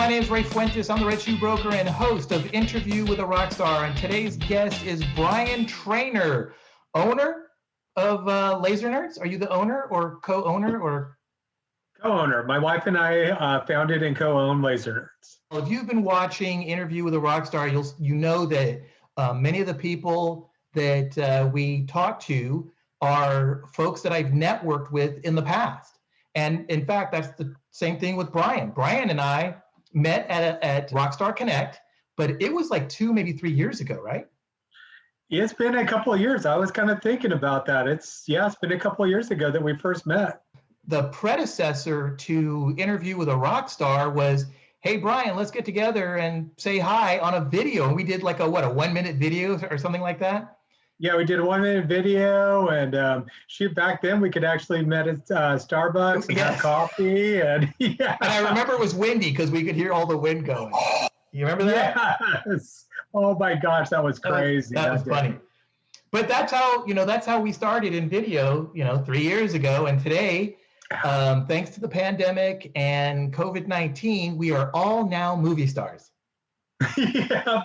my name is Ray Fuentes. I'm the Red Shoe Broker and host of Interview with a Rockstar. And today's guest is Brian Trainer, owner of Laser Nerds. Are you the owner or co-owner or? Co-owner. My wife and I founded and co-own Laser Nerds. Well, if you've been watching Interview with a Rockstar, you know that many of the people that we talk to are folks that I've networked with in the past. And in fact, that's the same thing with Brian. Brian and I met at Rockstar Connect, but it was like 2, maybe 3 years ago, right? It's been a couple of years. I was kind of thinking about that. It's been a couple of years ago that we first met. The predecessor to Interview with a Rockstar was, hey, Brian, let's get together and say hi on a video. And we did like a 1-minute video or something like that? Yeah, we did a 1-minute video, and back then we could actually meet at Starbucks and have coffee, and yeah. And I remember it was windy because we could hear all the wind going. You remember that? Yes. Oh my gosh, that was crazy. That was funny. But that's how we started in video, 3 years ago, and today, thanks to the pandemic and COVID-19, we are all now movie stars. Yeah.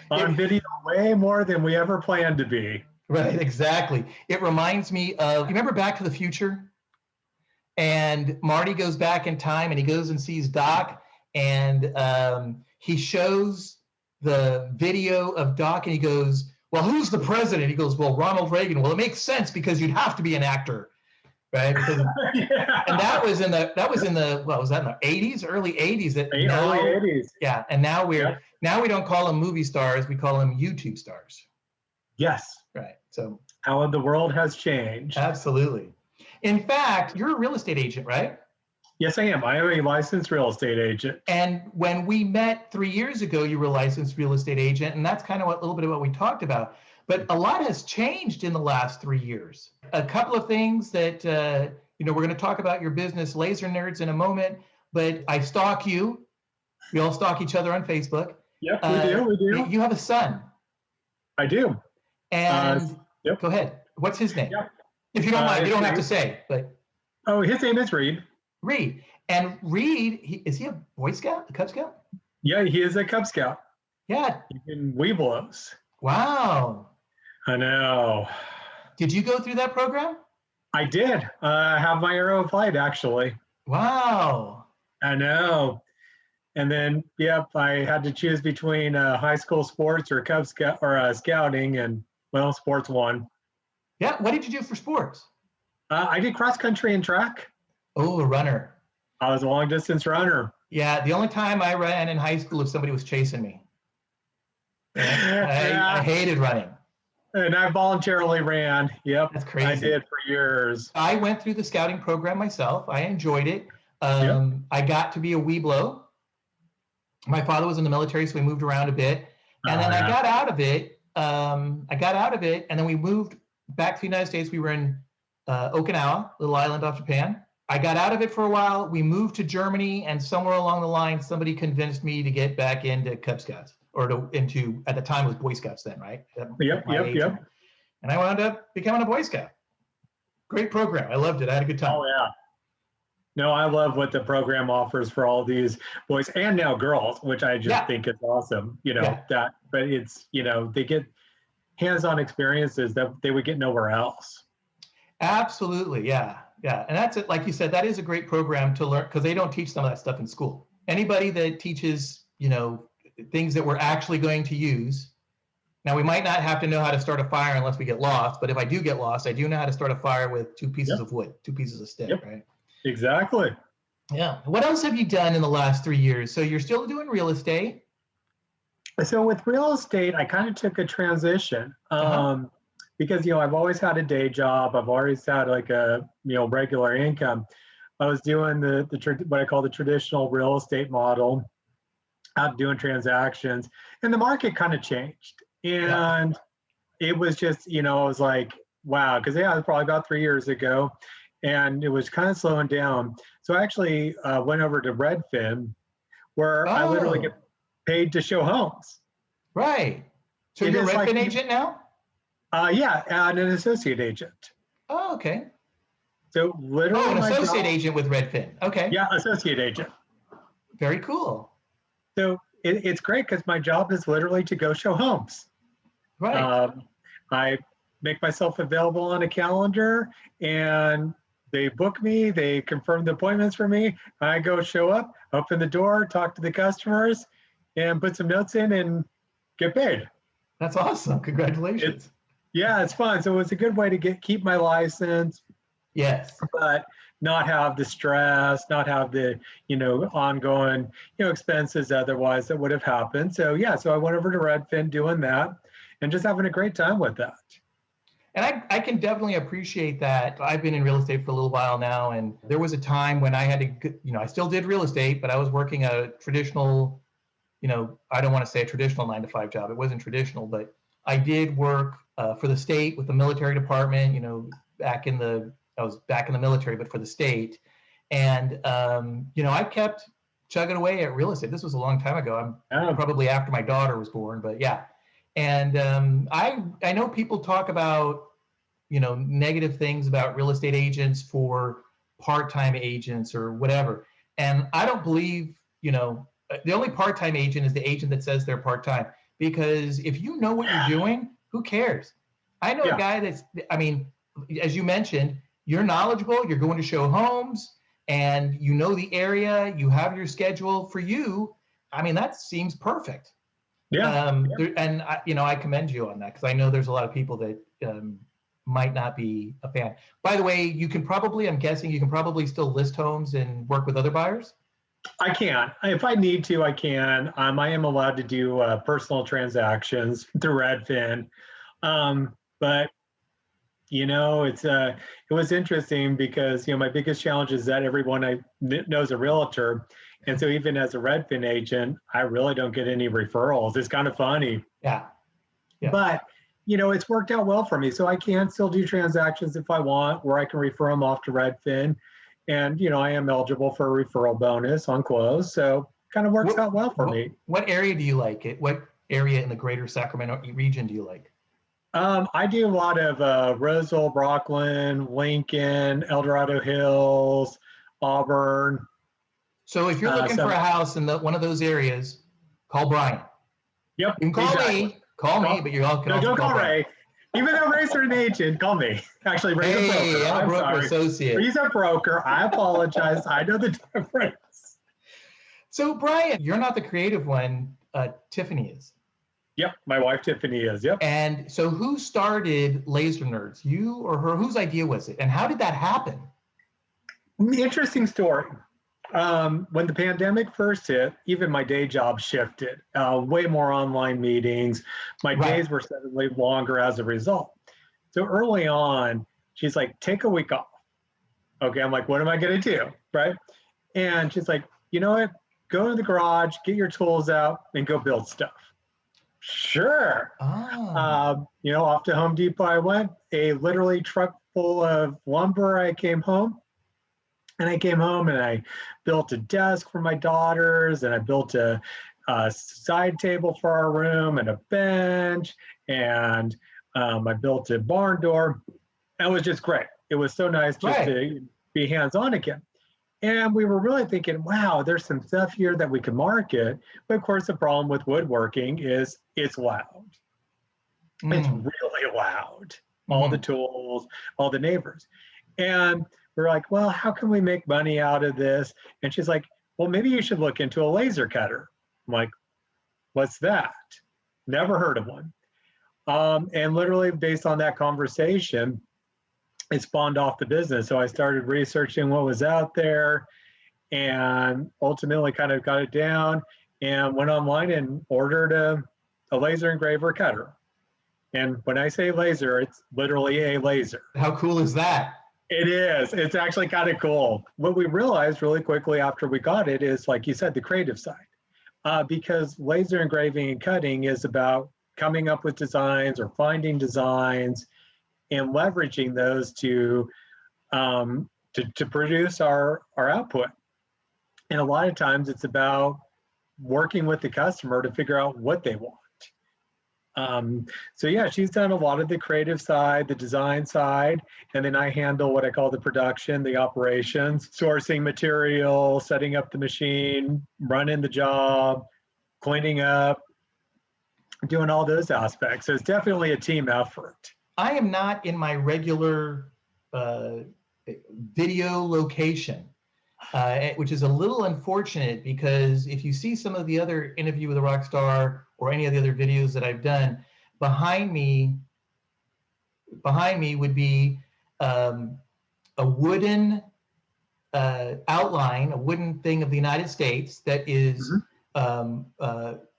On video way more than we ever planned to be. Right, exactly. It reminds me of, you remember Back to the Future? And Marty goes back in time and he goes and sees Doc, and he shows the video of Doc and he goes, well, who's the president? He goes, well, Ronald Reagan. Well, it makes sense because you'd have to be an actor, right? Because, yeah. And that was in the what was that, in the 80s, early 80s? Early 80s. Yeah, and now we don't call them movie stars, we call them YouTube stars. Yes. Right. So how the world has changed. Absolutely. In fact, you're a real estate agent, right? Yes, I am. I am a licensed real estate agent. And when we met 3 years ago, you were a licensed real estate agent, and that's kind of a little bit of what we talked about. But a lot has changed in the last 3 years. A couple of things that we're going to talk about your business, Laser Nerds, in a moment. But I stalk you. We all stalk each other on Facebook. Yep, we do. You have a son. I do. And yep. Go ahead. What's his name? Yep. If you don't mind, you don't have to say. But his name is Reed. Reed. And Reed, is he a Boy Scout, a Cub Scout? Yeah, he is a Cub Scout. Yeah. He's in Weeblos. Wow. I know. Did you go through that program? I did. I have my arrow of flight, actually. Wow. I know. And then, I had to choose between high school sports or Cub Scout or scouting, and well, sports won. Yeah. What did you do for sports? I did cross country and track. Oh, a runner. I was a long distance runner. Yeah. The only time I ran in high school if somebody was chasing me. I hated running. And I voluntarily ran. Yep. That's crazy. I did for years. I went through the scouting program myself. I enjoyed it. I got to be a Weeblo. My father was in the military, so we moved around a bit. And then I got out of it. And then we moved back to the United States. We were in Okinawa, little island off Japan. I got out of it for a while. We moved to Germany, and somewhere along the line, somebody convinced me to get back into Cub Scouts, or at the time it was Boy Scouts then, right? Yep. And I wound up becoming a Boy Scout. Great program. I loved it. I had a good time. Oh, yeah. No, I love what the program offers for all these boys and now girls, which I just think is awesome. But it's, they get hands-on experiences that they would get nowhere else. Absolutely. Yeah. Yeah. And that's it. Like you said, that is a great program to learn, because they don't teach some of that stuff in school. Anybody that teaches, things that we're actually going to use. Now, we might not have to know how to start a fire unless we get lost. But if I do get lost, I do know how to start a fire with 2 pieces of wood, 2 pieces of stick, right? Exactly. Yeah. What else have you done in the last 3 years? So you're still doing real estate. So with real estate, I kind of took a transition because, I've always had a day job. I've always had like a, regular income. I was doing what I call the traditional real estate model, out doing transactions, and the market kind of changed. And it was just, I was like, wow, because it was probably about 3 years ago. And it was kind of slowing down. So I actually went over to Redfin, where I literally get paid to show homes. Right. So you're a Redfin agent now? Yeah, and an associate agent. Oh, okay. So literally, an associate agent with Redfin. Okay. Yeah, associate agent. Very cool. So it's great because my job is literally to go show homes. Right. I make myself available on a calendar, and they book me, they confirm the appointments for me. I go show up, open the door, talk to the customers, and put some notes in and get paid. That's awesome. Congratulations. Yeah, it's fun. So it's a good way to keep my license. Yes. But not have the stress, not have the, ongoing, expenses otherwise that would have happened. So yeah, so I went over to Redfin doing that and just having a great time with that. And I can definitely appreciate that. I've been in real estate for a little while now, and there was a time when I had to, I still did real estate, but I was working a traditional, I don't want to say a traditional 9-to-5 job. It wasn't traditional, but I did work for the state with the military department, I was back in the military, but for the state. And, I kept chugging away at real estate. This was a long time ago. I'm probably after my daughter was born, but yeah. And I know people talk about, negative things about real estate agents for part-time agents or whatever. And I don't believe, the only part-time agent is the agent that says they're part-time, because if you know what you're doing, who cares? I know a guy as you mentioned, you're knowledgeable, you're going to show homes, and you know the area, you have your schedule for you. That seems perfect. Yeah. And I commend you on that, because I know there's a lot of people that might not be a fan. By the way, I'm guessing you can probably still list homes and work with other buyers? I can. If I need to, I can. I am allowed to do personal transactions through Redfin. But it was interesting because my biggest challenge is that everyone I knows a realtor, and so even as a Redfin agent, I really don't get any referrals. It's kind of funny. Yeah. But it's worked out well for me, so I can still do transactions if I want, where I can refer them off to Redfin, and I am eligible for a referral bonus on close, so kind of works out well for me. What area do you like it? What area in the greater Sacramento region do you like? I do a lot of Roseville, Brockland, Lincoln, El Dorado Hills, Auburn. So if you're looking for a house in one of those areas, call Brian. Yep. You can call me. Call me, but you all can also don't call Ray. Even though Ray's an agent, call me. Actually, Ray's a broker. I'm a broker associate. He's a broker. I apologize. I know the difference. So Brian, you're not the creative one. Tiffany is. Yep, my wife Tiffany is. Yep. And so who started Laser Nerds? You or her? Whose idea was it? And how did that happen? Interesting story. When the pandemic first hit, even my day job shifted. Way more online meetings. My days were suddenly longer as a result. So early on, she's like, take a week off. Okay, I'm like, what am I going to do? Right? And she's like, you know what? Go to the garage, get your tools out, and go build stuff. Sure. Off to Home Depot I went, a literally truck full of lumber. I came home and I built a desk for my daughters, and I built a side table for our room and a bench, and I built a barn door. That was just great. It was so nice just to be hands-on again. And we were really thinking, wow, there's some stuff here that we can market. But of course, the problem with woodworking is it's loud. It's really loud. All the tools, all the neighbors. And we're like, well, how can we make money out of this? And she's like, well, maybe you should look into a laser cutter. I'm like, what's that? Never heard of one. And literally based on that conversation, it spawned off the business. So I started researching what was out there, and ultimately kind of got it down and went online and ordered a laser engraver cutter. And when I say laser, it's literally a laser. How cool is that? It is. It's actually kind of cool. What we realized really quickly after we got it is, like you said, the creative side. Because laser engraving and cutting is about coming up with designs or finding designs and leveraging those to produce our output. And a lot of times it's about working with the customer to figure out what they want. So yeah, she's done a lot of the creative side, the design side, and then I handle what I call the production, the operations, sourcing material, setting up the machine, running the job, cleaning up, doing all those aspects. So it's definitely a team effort. I am not in my regular video location, which is a little unfortunate, because if you see some of the other Interview with a Rockstar or any of the other videos that I've done, behind me would be a wooden outline, a wooden thing of the United States that is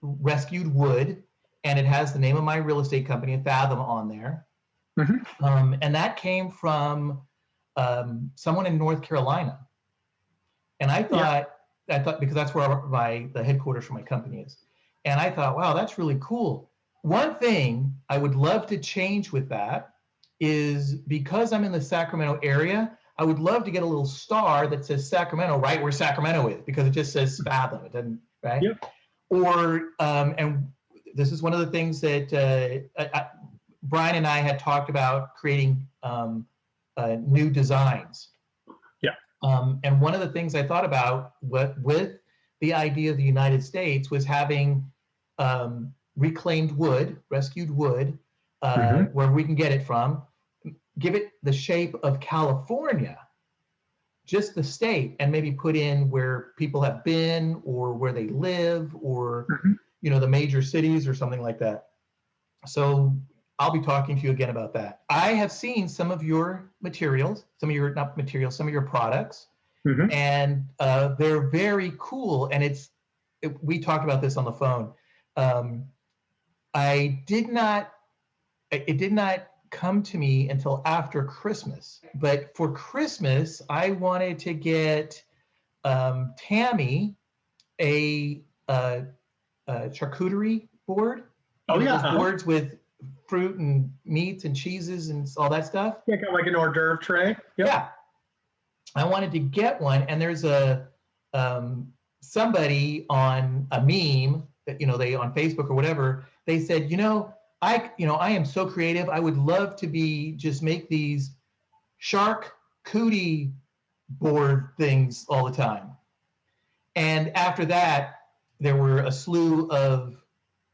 rescued wood, and it has the name of my real estate company, Fathom, on there. And that came from someone in North Carolina. And I thought because that's where the headquarters for my company is. And I thought, wow, that's really cool. One thing I would love to change with that is, because I'm in the Sacramento area, I would love to get a little star that says Sacramento right where Sacramento is, because it just says Fathom. It doesn't, right? Yep. Or, and this is one of the things that Brian and I had talked about, creating new designs. Yeah. And one of the things I thought about with the idea of the United States was having reclaimed wood, rescued wood, where we can get it from, give it the shape of California, just the state, and maybe put in where people have been or where they live, or the major cities or something like that. So I'll be talking to you again about that. I have seen some of your materials, some of your products, and they're very cool. And we talked about this on the phone. It did not come to me until after Christmas. But for Christmas, I wanted to get Tammy a charcuterie board. Those boards with fruit and meats and cheeses and all that stuff. Yeah, kind of like an hors d'oeuvre tray. Yep. Yeah, I wanted to get one, and there's a somebody on a meme that they on Facebook or whatever. They said, I am so creative. I would love to just make these shark cootie board things all the time. And after that, there were a slew of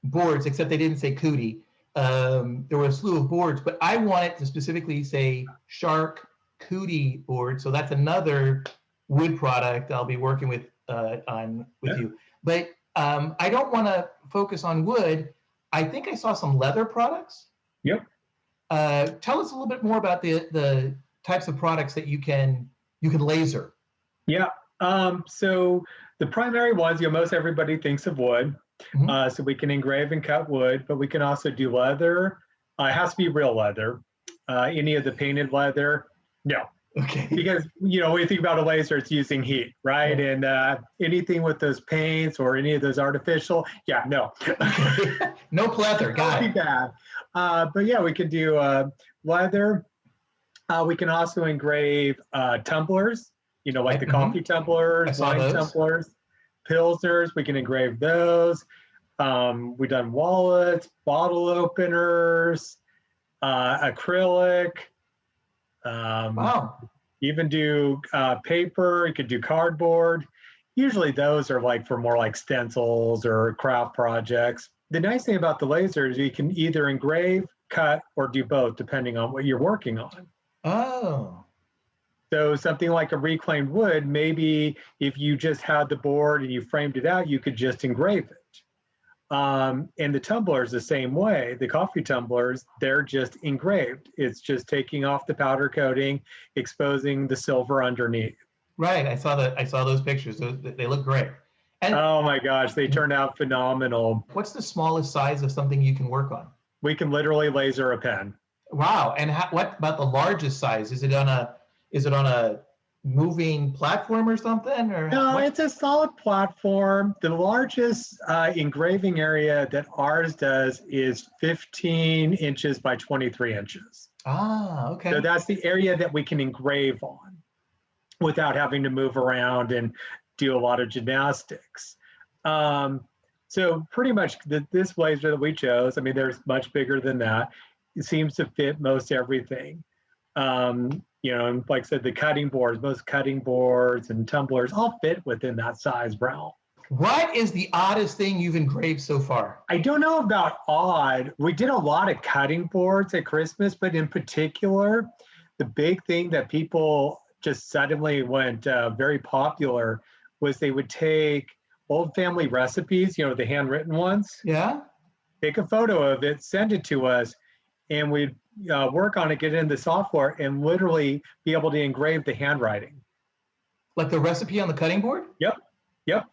boards, except they didn't say cootie. There were a slew of boards, but I wanted to specifically say shark cootie board. So that's another wood product I'll be working with you. But I don't want to focus on wood. I think I saw some leather products. Yep. Tell us a little bit more about the types of products that you can laser. Yeah. So the primary ones, most everybody thinks of wood. So we can engrave and cut wood, but we can also do leather. It has to be real leather. Any of the painted leather, no. Okay. Because, when you think about a laser, it's using heat, right? Yeah. And anything with those paints or any of those artificial, no. No pleather, got it. Bad. But yeah, we can do leather. We can also engrave tumblers, like the coffee tumblers, wine tumblers, pilsners. We can engrave those. We've done wallets, bottle openers, acrylic. Wow. Even do paper. You could do cardboard. Usually those are for more like stencils or craft projects. The nice thing about the laser is you can either engrave, cut, or do both depending on what you're working on. Oh. So something like a reclaimed wood, maybe if you just had the board and you framed it out, you could just engrave it. And the tumblers the same way. The coffee tumblers, they're just engraved. It's just taking off the powder coating, exposing the silver underneath. Right. I saw those pictures. They look great. And oh my gosh, they turned out phenomenal. What's the smallest size of something you can work on? We can literally laser a pen. Wow. And what about the largest size? Is it on a moving platform or something? Or no, it's a solid platform. The largest engraving area that ours does is 15 inches by 23 inches. Ah, okay. So that's the area that we can engrave on without having to move around and do a lot of gymnastics. So pretty much this laser that we chose, there's much bigger than that. It seems to fit most everything. And like I said, the cutting boards, most cutting boards and tumblers all fit within that size realm. What is the oddest thing you've engraved so far? I don't know about odd. We did a lot of cutting boards at Christmas, but in particular, the big thing that people just suddenly went very popular was they would take old family recipes, the handwritten ones, Yeah? take a photo of it, send it to us, and we'd work on it, get it in the software, and literally be able to engrave the handwriting. Like the recipe on the cutting board? Yep. Yep.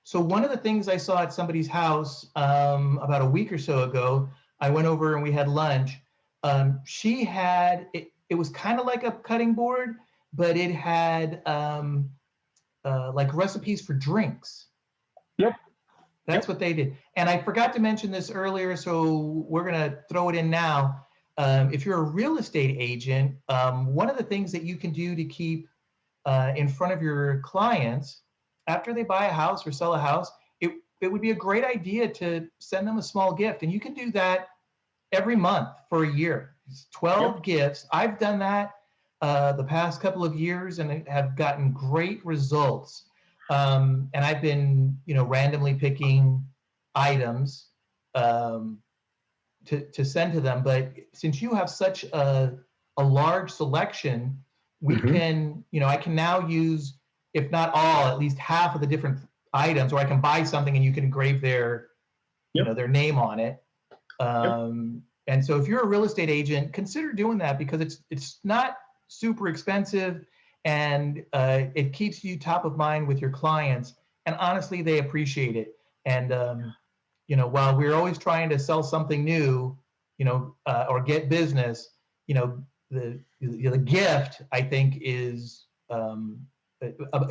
So one of the things I saw at somebody's house about a week or so ago, I went over and we had lunch. She had, it was kind of like a cutting board, but it had like recipes for drinks. Yep. That's what they did. And I forgot to mention this earlier, so we're going to throw it in now. If you're a real estate agent, one of the things that you can do to keep in front of your clients after they buy a house or sell a house, it would be a great idea to send them a small gift. And you can do that every month for a year. It's 12 gifts. I've done that the past couple of years and have gotten great results. And I've been, randomly picking items to send to them. But since you have such a large selection, we can, I can now use, if not all, at least half of the different items, or I can buy something and you can engrave their, their name on it. And so if you're a real estate agent, consider doing that because it's not super expensive and it keeps you top of mind with your clients. And honestly, they appreciate it. And, while we're always trying to sell something new, or get business, the gift, I think, is a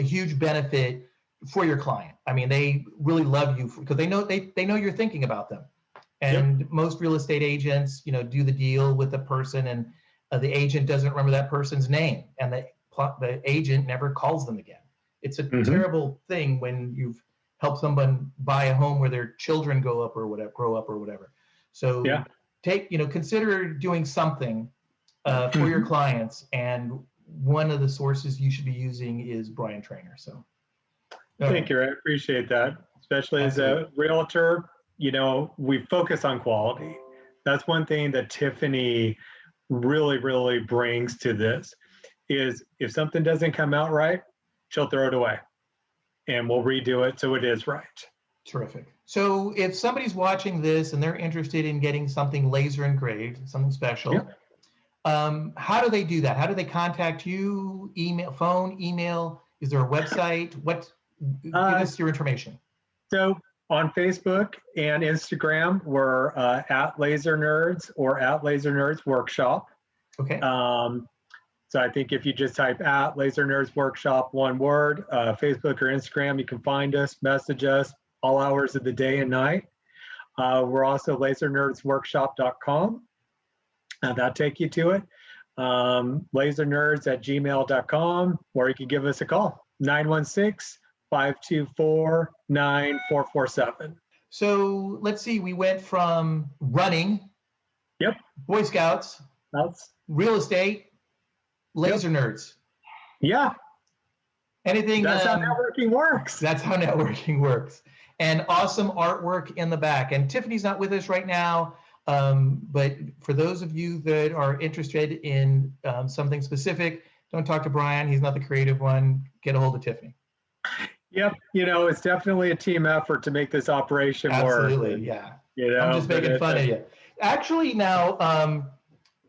huge benefit for your client. I mean, they really love you because they know you're thinking about them. And most real estate agents, do the deal with the person, and the agent doesn't remember that person's name, and the agent never calls them again. It's a terrible thing when you've helped someone buy a home where their children grow up or whatever. So consider doing something for your clients, and one of the sources you should be using is Brian Trainer. So thank you. I appreciate that. Especially as a realtor, we focus on quality. That's one thing that Tiffany really, really brings to this is if something doesn't come out right, she'll throw it away and we'll redo it so it is right. Terrific. So if somebody's watching this and they're interested in getting something laser engraved, something special, how do they do that? How do they contact you? Email, phone, email? Is there a website? Give us your information. So on Facebook and Instagram, we're at Laser Nerds or at Laser Nerds Workshop. Okay. So I think if you just type at Laser Nerds Workshop, one word, Facebook or Instagram, you can find us, message us all hours of the day and night. We're also lasernerdsworkshop.com. That'll take you to it. Lasernerds@gmail.com, or you can give us a call, 916-524-9447. So let's see, we went from running, Boy Scouts, real estate, laser nerds. Yeah. Anything. That's how networking works. That's how networking works. And awesome artwork in the back. And Tiffany's not with us right now, but for those of you that are interested in something specific, don't talk to Brian. He's not the creative one. Get a hold of Tiffany. Yep. It's definitely a team effort to make this operation work. Absolutely. Yeah. I'm just making fun of you. Actually, now,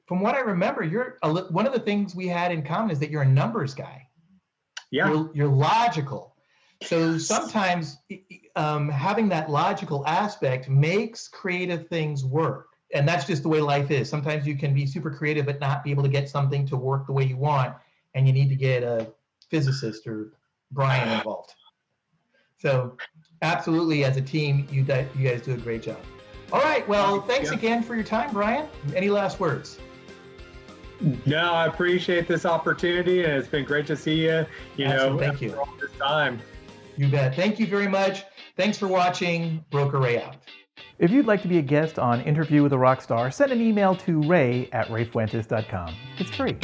from what I remember, one of the things we had in common is that you're a numbers guy. Yeah. You're logical. So sometimes having that logical aspect makes creative things work. And that's just the way life is. Sometimes you can be super creative, but not be able to get something to work the way you want. And you need to get a physicist or Brian involved. So absolutely, as a team, you guys do a great job. All right. Well, thanks again for your time, Brian. Any last words? No, I appreciate this opportunity, and it's been great to see you. Thank you. All this time. You bet. Thank you very much. Thanks for watching. Broker Ray out. If you'd like to be a guest on Interview with a Rockstar, send an email to ray@rayfuentes.com. It's free.